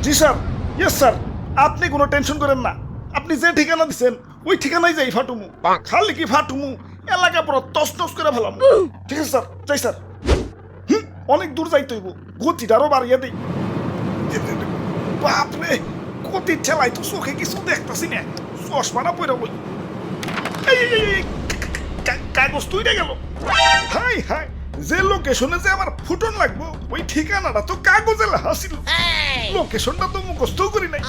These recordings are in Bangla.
জি স্যার, ইয়েস স্যার, আপনি কোনো টেনশন করেন না। আপনি যে ঠিকানা দিচ্ছেন ওই ঠিকানায় যাই ফাটুমু। খালি কি ফাটুমু, এলাকা পুরো তছনছ করে ফেলাম। ঠিক আছে স্যার, যাই স্যার। অনেক দূর যাইতে হইব, গতিটারও বাড়িয়ে দিই। বাপরে, গতির ঠেলাই তো চোখে কিছু দেখতেছি না, চশমাটা পরে বই। কাগজ তুই গেল। হাই হাই, যে লোকেশনে যে আমার ফুটন লাগবো ওই ঠিকানাটা তো কাগজে লেখা ছিল। লোকেশনটা তো মুখস্থ করি নাই।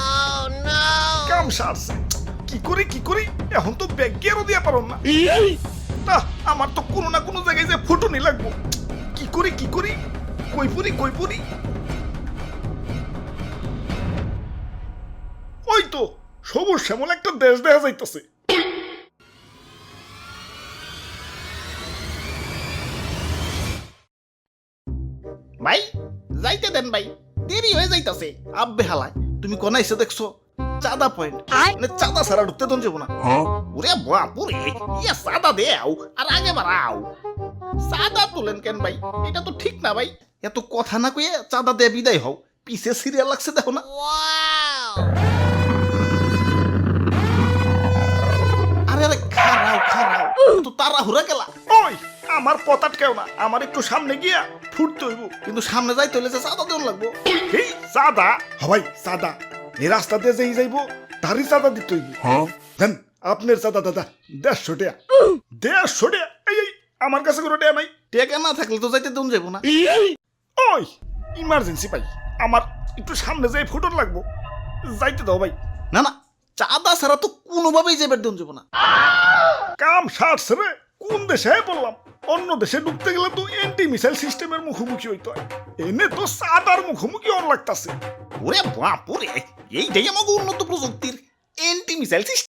কাম সারছে, কি করি এখন তো ব্যাগ গিয়েও দিয়া পারো না। না, আমার তো কোনো না কোনো জায়গায় যে ফুটনই লাগবো। কি করি কই পুরি। ওই তো সবুজ শ্যামল একটা দেশ দেখা যাইতেছে। ভাই যাইতে দেন ভাই, দেরি হয়ে যাইতাছে। আব্বে হালায়, তুমি কোন এসে দেখছো? চাঁদা পয়েন্ট, মানে চাঁদা ছাড়া ঢুকতে দন যাবো না। ওরে বাপুরে, ইয়া চাঁদা দেও আর আগে বাড়াও। চাঁদা তুলেন কেন ভাই? এটা তো ঠিক না ভাই। এত কথা না কইয়ে চাঁদা দিয়ে বিদায় হও। পিছে সিরিয়াল লাগছে দেখো না। আরে আরে খারাও তো তাড়াহুড়া গেলা। ওই আমার পথ আটকেও না, আমার একটু সামনে গিয়া ফুটতে হইব। কিন্তু সামনে যাইতে হইলে যে চাঁদা দেন লাগবো। এই চাঁদা হবাই চাঁদা, এই রাস্তা দিয়ে যেই যাইব তারই চাঁদা দিতে হইব। দেন আপনার চাঁদা দাদা 150 টাকা। 150 টাকা? এই আমার কাছে কোনো টাকা নাই। টেকা না থাকলে তো যাইতে দেন যাবো না। ওই ইমার্জেন্সি ভাই, আমার একটু সামনে যাই ফুটন লাগবো, যাইতে দাও ভাই। না না, চাঁদা ছাড়া তো কোনোভাবেই যাবার দেন যাবো না। কাম সারছে রে, কোন দেশে বললাম? অন্য দেশে ঢুকতে গেলে তো এন্টি মিসাইল সিস্টেমের মুখোমুখি হইতে হয়, এনে তো চাঁদার মুখোমুখি অন লাগতাছে। ওরে বাপুরে, এইটাই আমাকে উন্নত প্রযুক্তির এন্টি মিসাইল সিস্টেম।